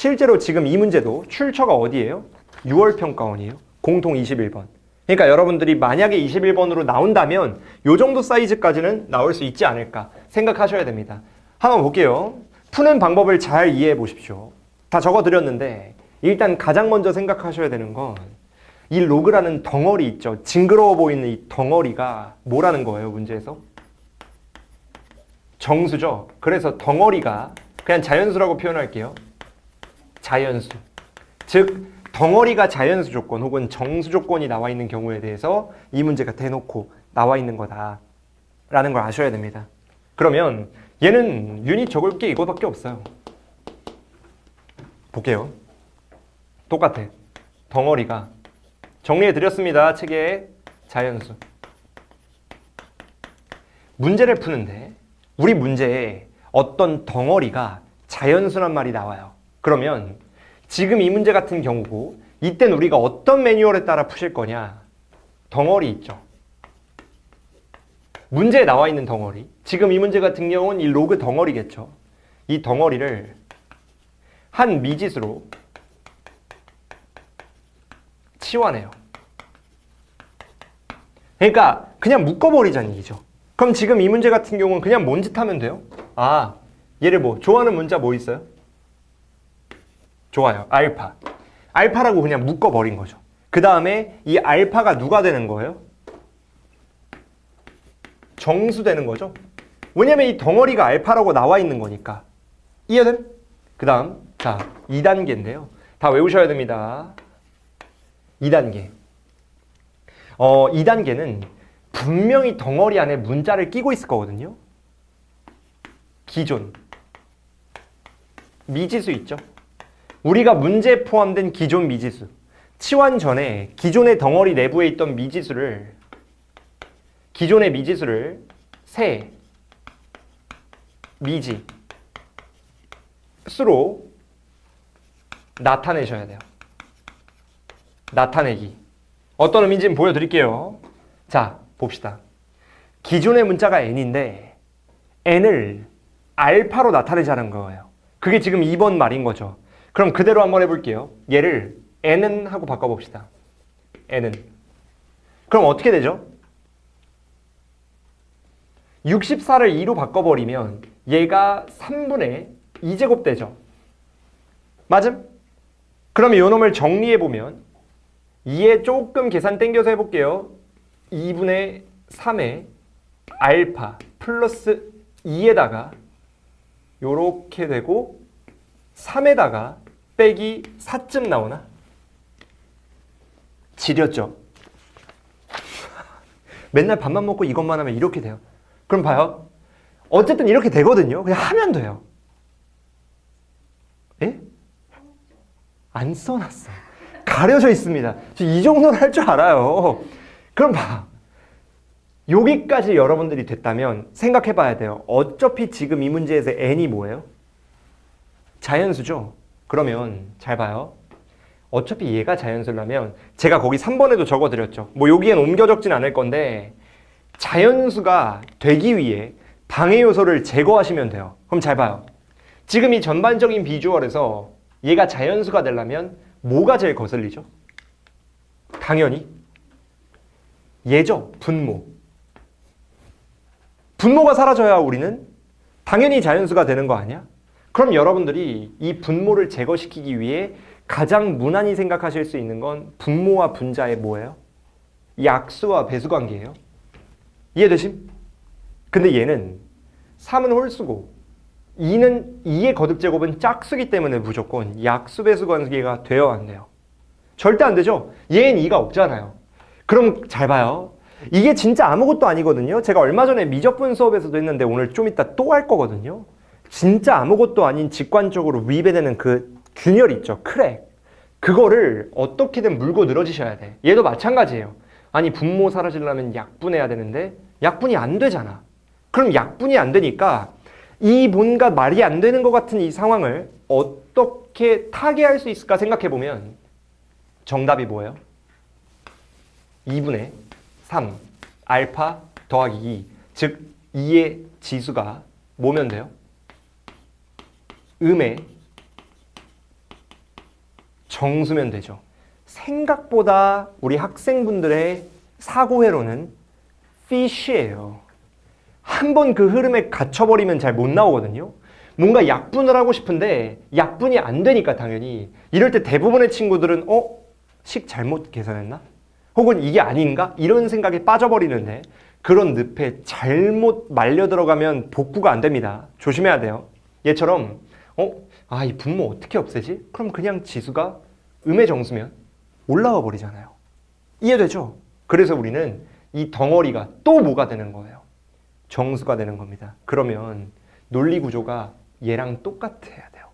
실제로 지금 이 문제도 출처가 어디예요? 6월 평가원이에요. 공통 21번. 그러니까 여러분들이 만약에 21번으로 나온다면 이 정도 사이즈까지는 나올 수 있지 않을까 생각하셔야 됩니다. 한번 볼게요. 푸는 방법을 잘 이해해 보십시오. 다 적어드렸는데 일단 가장 먼저 생각하셔야 되는 건 이 로그라는 덩어리 있죠. 징그러워 보이는 이 덩어리가 뭐라는 거예요, 문제에서? 정수죠. 그래서 덩어리가 그냥 자연수라고 표현할게요. 자연수. 즉 덩어리가 자연수 조건 혹은 정수 조건이 나와 있는 경우에 대해서 이 문제가 대놓고 나와 있는 거다라는 걸 아셔야 됩니다. 그러면 얘는 유닛 적을 게 이거밖에 없어요. 볼게요. 똑같아. 덩어리가 정리해드렸습니다. 책에 자연수. 문제를 푸는데 우리 문제에 어떤 덩어리가 자연수란 말이 나와요. 그러면 지금 이 문제 같은 경우고 이땐 우리가 어떤 매뉴얼에 따라 푸실 거냐? 덩어리 있죠. 문제에 나와 있는 덩어리. 지금 이 문제 같은 경우는 이 로그 덩어리겠죠. 이 덩어리를 한 미지수로 치환해요. 그러니까 그냥 묶어버리자는 얘기죠. 그럼 지금 이 문제 같은 경우는 그냥 뭔 짓 하면 돼요? 아, 얘를 뭐 좋아하는 문자 뭐 있어요? 좋아요. 알파. 알파라고 그냥 묶어버린 거죠. 그 다음에 이 알파가 누가 되는 거예요? 정수 되는 거죠. 왜냐면 이 덩어리가 알파라고 나와 있는 거니까. 이해됨? 그 다음 자 2단계인데요. 다 외우셔야 됩니다. 2단계. 2단계는 분명히 덩어리 안에 문자를 끼고 있을 거거든요. 기존. 미지수 있죠. 우리가 문제에 포함된 기존 미지수. 치환 전에 기존의 덩어리 내부에 있던 미지수를 기존의 미지수를 새 미지 수로 나타내셔야 돼요. 나타내기. 어떤 의미인지 보여드릴게요. 자, 봅시다. 기존의 문자가 n인데 n을 알파로 나타내자는 거예요. 그게 지금 2번 말인 거죠. 그럼 그대로 한번 해볼게요. 얘를 n은 하고 바꿔봅시다. n은. 그럼 어떻게 되죠? 64를 2로 바꿔버리면 얘가 3분의 2제곱 되죠. 맞음? 그럼 이 놈을 정리해보면 2에 조금 계산 땡겨서 해볼게요. 2분의 3의 알파 플러스 2에다가 요렇게 되고 3에다가 빼기 4쯤 나오나? 지렸죠? 맨날 밥만 먹고 이것만 하면 이렇게 돼요. 그럼 봐요. 어쨌든 이렇게 되거든요. 그냥 하면 돼요. 예? 안 써놨어. 가려져 있습니다. 이 정도는 할 줄 알아요. 그럼 봐. 여기까지 여러분들이 됐다면 생각해 봐야 돼요. 어차피 지금 이 문제에서 n이 뭐예요? 자연수죠? 그러면 잘 봐요. 어차피 얘가 자연수라면 제가 거기 3번에도 적어드렸죠. 뭐 여기엔 옮겨 적진 않을 건데 자연수가 되기 위해 방해 요소를 제거하시면 돼요. 그럼 잘 봐요. 지금 이 전반적인 비주얼에서 얘가 자연수가 되려면 뭐가 제일 거슬리죠? 당연히 얘죠. 분모. 분모가 사라져야 우리는 당연히 자연수가 되는 거 아니야? 그럼 여러분들이 이 분모를 제거시키기 위해 가장 무난히 생각하실 수 있는 건 분모와 분자의 뭐예요? 약수와 배수 관계예요. 이해되심? 근데 얘는 3은 홀수고 2는 2의 거듭제곱은 짝수기 때문에 무조건 약수 배수 관계가 되어야 한대요. 절대 안 되죠? 얘는 2가 없잖아요. 그럼 잘 봐요. 이게 진짜 아무것도 아니거든요. 제가 얼마 전에 미적분 수업에서도 했는데 오늘 좀 이따 또 할 거거든요. 진짜 아무것도 아닌 직관적으로 위배되는 그 균열 있죠. 크랙. 그거를 어떻게든 물고 늘어지셔야 돼. 얘도 마찬가지예요. 아니 분모 사라지려면 약분해야 되는데 약분이 안 되잖아. 그럼 약분이 안 되니까 이 뭔가 말이 안 되는 것 같은 이 상황을 어떻게 타개할 수 있을까 생각해보면 정답이 뭐예요? 2분의 3 알파 더하기 2 즉 2의 지수가 뭐면 돼요? 음의 정수면 되죠. 생각보다 우리 학생분들의 사고회로는 fish예요. 한번 그 흐름에 갇혀버리면 잘 못 나오거든요. 뭔가 약분을 하고 싶은데 약분이 안 되니까 당연히 이럴 때 대부분의 친구들은 식 잘못 계산했나? 혹은 이게 아닌가? 이런 생각에 빠져버리는데 그런 늪에 잘못 말려 들어가면 복구가 안 됩니다. 조심해야 돼요. 얘처럼 이 분모 어떻게 없애지? 그럼 그냥 지수가 음의 정수면 올라와 버리잖아요. 이해되죠? 그래서 우리는 이 덩어리가 또 뭐가 되는 거예요? 정수가 되는 겁니다. 그러면 논리 구조가 얘랑 똑같아야 돼요.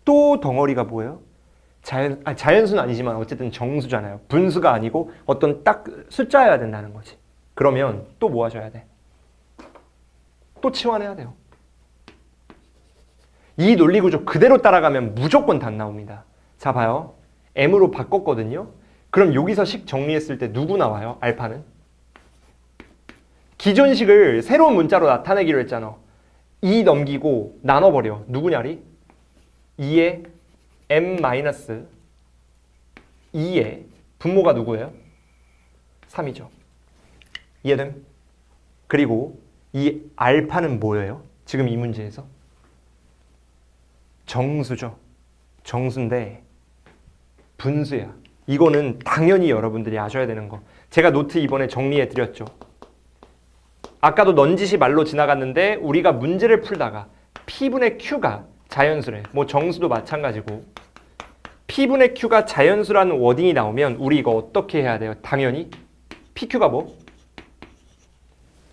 또 덩어리가 뭐예요? 자연수는 아니지만 어쨌든 정수잖아요. 분수가 아니고 어떤 딱 숫자여야 된다는 거지. 그러면 또 뭐 하셔야 돼? 또 치환해야 돼요. 이 논리 구조 그대로 따라가면 무조건 답 나옵니다. 자, 봐요. m으로 바꿨거든요. 그럼 여기서 식 정리했을 때 누구 나와요? 알파는? 기존 식을 새로운 문자로 나타내기로 했잖아. 2 넘기고 나눠버려. 누구냐리? 2의 m-2의 분모가 누구예요? 3이죠. 이해됨? 그리고 이 알파는 뭐예요? 지금 이 문제에서? 정수죠. 정수인데 분수야. 이거는 당연히 여러분들이 아셔야 되는 거. 제가 노트 이번에 정리해드렸죠. 아까도 넌지시 말로 지나갔는데 우리가 문제를 풀다가 P분의 Q가 자연수래. 뭐 정수도 마찬가지고 P분의 Q가 자연수라는 워딩이 나오면 우리 이거 어떻게 해야 돼요? 당연히 PQ가 뭐?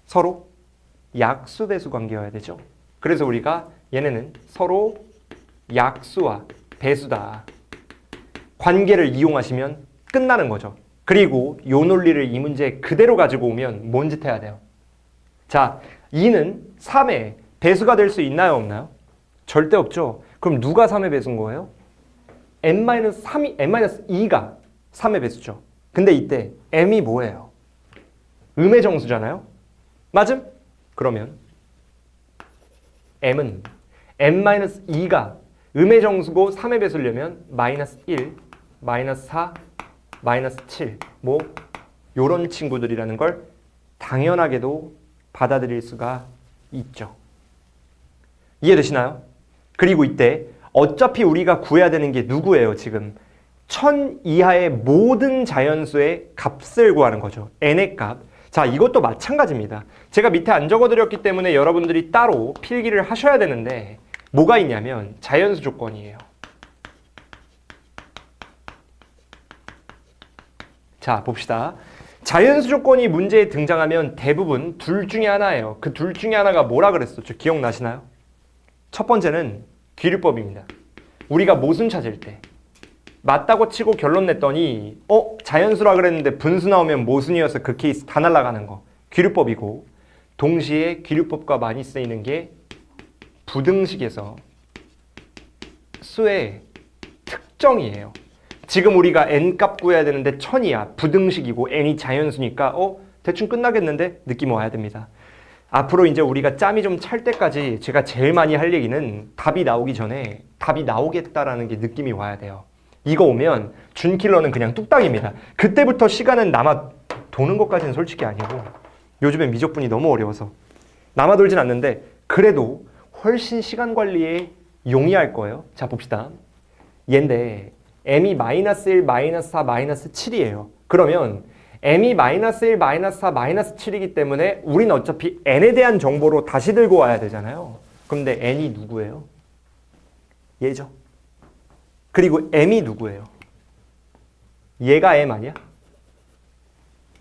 서로 약수배수 관계여야 되죠. 그래서 우리가 얘네는 서로 약수와 배수다. 관계를 이용하시면 끝나는 거죠. 그리고 요 논리를 이 문제에 그대로 가지고 오면 뭔 짓 해야 돼요? 자, 2는 3의 배수가 될 수 있나요? 없나요? 절대 없죠. 그럼 누가 3의 배수인 거예요? m-2가 3의 배수죠. 근데 이때 m이 뭐예요? 음의 정수잖아요? 맞음? 그러면 m은 m-2가 음의 정수고 3의 배수려면 -1, -4, -7 뭐 요런 친구들이라는 걸 당연하게도 받아들일 수가 있죠. 이해되시나요? 그리고 이때 어차피 우리가 구해야 되는 게 누구예요? 지금 1000 이하의 모든 자연수의 값을 구하는 거죠. n의 값. 자, 이것도 마찬가지입니다. 제가 밑에 안 적어드렸기 때문에 여러분들이 따로 필기를 하셔야 되는데 뭐가 있냐면 자연수 조건이에요. 자, 봅시다. 자연수 조건이 문제에 등장하면 대부분 둘 중에 하나예요. 그 둘 중에 하나가 뭐라 그랬었죠? 기억나시나요? 첫 번째는 귀류법입니다. 우리가 모순 찾을 때 맞다고 치고 결론 냈더니 자연수라 그랬는데 분수 나오면 모순이어서 그 케이스 다 날아가는 거. 귀류법이고 동시에 귀류법과 많이 쓰이는 게 부등식에서 수의 특정이에요. 지금 우리가 n값 구해야 되는데 1000이야. 부등식이고 n이 자연수니까 대충 끝나겠는데 느낌 와야 됩니다. 앞으로 이제 우리가 짬이 좀 찰 때까지 제가 제일 많이 할 얘기는 답이 나오기 전에 답이 나오겠다라는 게 느낌이 와야 돼요. 이거 오면 준킬러는 그냥 뚝딱입니다. 그때부터 시간은 남아 도는 것까지는 솔직히 아니고 요즘엔 미적분이 너무 어려워서 남아 돌진 않는데 그래도 훨씬 시간 관리에 용이할 거예요. 자, 봅시다. 얘인데 m이 -1, -4, -7이에요. 그러면 m이 -1, -4, -7이기 때문에 우리는 어차피 n에 대한 정보로 다시 들고 와야 되잖아요. 근데 n이 누구예요? 얘죠. 그리고 m이 누구예요? 얘가 m 아니야?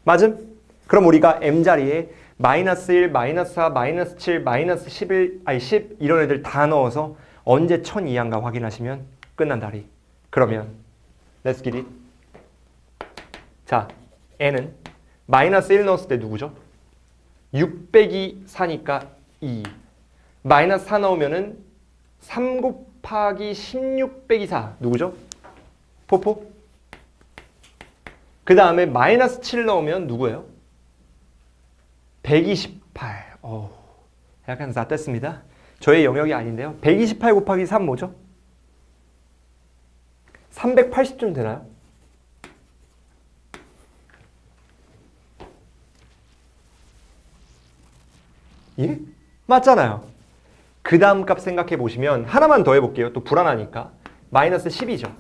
맞음? 그럼 우리가 m 자리에 -1, -4, -7, -11, 10 이런 애들 다 넣어서 언제 1000 이하인가 확인하시면 끝난다리. 그러면 let's get it. 자, n은 -1 넣었을 때 누구죠? 6 빼기 4니까 2. -4 넣으면은 3 곱하기 16 빼기 4 누구죠? 포포. 그 다음에 -7 넣으면 누구예요? 128. 약간 낫됐습니다. 저의 영역이 아닌데요. 128 곱하기 3 뭐죠? 380쯤 되나요? 예? 맞잖아요. 그 다음 값 생각해 보시면 하나만 더 해볼게요. 또 불안하니까. 마이너스 10이죠.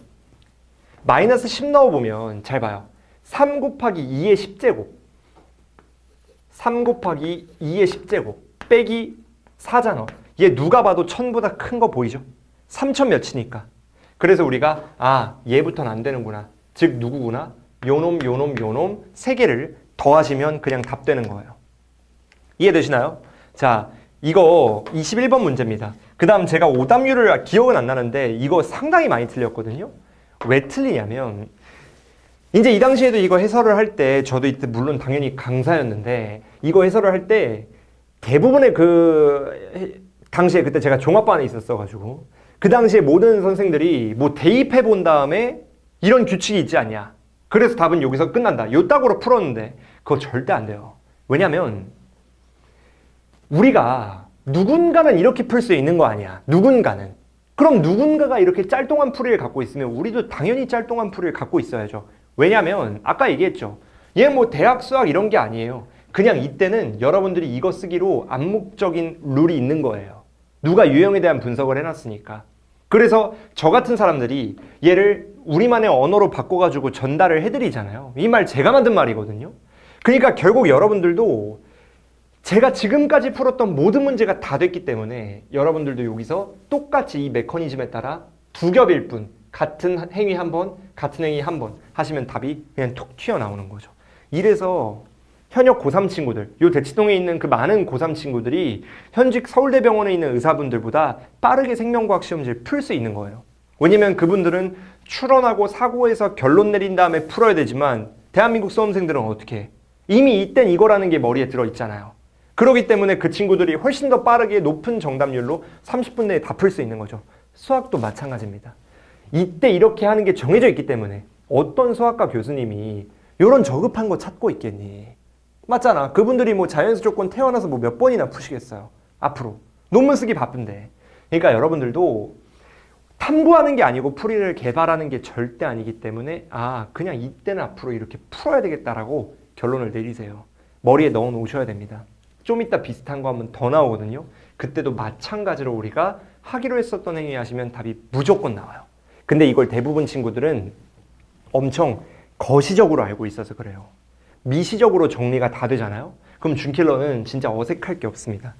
마이너스 10 넣어보면 잘 봐요. 3 곱하기 2의 10제곱 3 곱하기 2의 10제곱 빼기 4잖아. 얘 누가 봐도 1000보다 큰 거 보이죠? 3000 몇이니까. 그래서 우리가 얘부터는 안 되는구나. 즉 누구구나? 요놈 요놈 요놈 세 개를 더하시면 그냥 답 되는 거예요. 이해되시나요? 자, 이거 21번 문제입니다. 그 다음 제가 오답률을 기억은 안 나는데 이거 상당히 많이 틀렸거든요. 왜 틀리냐면 이제 이 당시에도 이거 해설을 할 때 저도 이때 물론 당연히 강사였는데 이거 해설을 할 때 대부분의 그 당시에 그때 제가 종합반에 있었어가지고 그 당시에 모든 선생들이 뭐 대입해 본 다음에 이런 규칙이 있지 않냐. 그래서 답은 여기서 끝난다. 요 딱으로 풀었는데 그거 절대 안 돼요. 왜냐면 우리가 누군가는 이렇게 풀 수 있는 거 아니야. 누군가는. 그럼 누군가가 이렇게 짤뚱한 풀이를 갖고 있으면 우리도 당연히 짤뚱한 풀이를 갖고 있어야죠. 왜냐면 아까 얘기했죠. 얘 뭐 대학 수학 이런 게 아니에요. 그냥 이때는 여러분들이 이거 쓰기로 암묵적인 룰이 있는 거예요. 누가 유형에 대한 분석을 해놨으니까. 그래서 저 같은 사람들이 얘를 우리만의 언어로 바꿔가지고 전달을 해드리잖아요. 이 말 제가 만든 말이거든요. 그러니까 결국 여러분들도 제가 지금까지 풀었던 모든 문제가 다 됐기 때문에 여러분들도 여기서 똑같이 이 메커니즘에 따라 두 겹일 뿐 같은 행위 한 번, 같은 행위 한 번 하시면 답이 그냥 툭 튀어나오는 거죠. 이래서 현역 고3 친구들, 요 대치동에 있는 그 많은 고3 친구들이 현직 서울대병원에 있는 의사분들보다 빠르게 생명과학 시험지를 풀 수 있는 거예요. 왜냐면 그분들은 추론하고 사고해서 결론 내린 다음에 풀어야 되지만 대한민국 수험생들은 어떻게 해? 이미 이땐 이거라는 게 머리에 들어있잖아요. 그렇기 때문에 그 친구들이 훨씬 더 빠르게 높은 정답률로 30분 내에 다 풀 수 있는 거죠. 수학도 마찬가지입니다. 이때 이렇게 하는 게 정해져 있기 때문에 어떤 수학과 교수님이 이런 저급한 거 찾고 있겠니? 맞잖아. 그분들이 뭐 자연수 조건 태어나서 뭐 몇 번이나 푸시겠어요. 앞으로. 논문 쓰기 바쁜데. 그러니까 여러분들도 탐구하는 게 아니고 풀이를 개발하는 게 절대 아니기 때문에 그냥 이때는 앞으로 이렇게 풀어야 되겠다라고 결론을 내리세요. 머리에 넣어 놓으셔야 됩니다. 좀 이따 비슷한 거 한번 더 나오거든요. 그때도 마찬가지로 우리가 하기로 했었던 행위 하시면 답이 무조건 나와요. 근데 이걸 대부분 친구들은 엄청 거시적으로 알고 있어서 그래요. 미시적으로 정리가 다 되잖아요. 그럼 준킬러는 진짜 어색할 게 없습니다.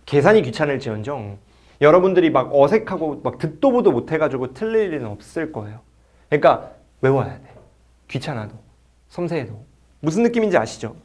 계산이 귀찮을지언정 여러분들이 막 어색하고 막 듣도 보도 못해가지고 틀릴 일은 없을 거예요. 그러니까 외워야 돼. 귀찮아도 섬세해도. 무슨 느낌인지 아시죠?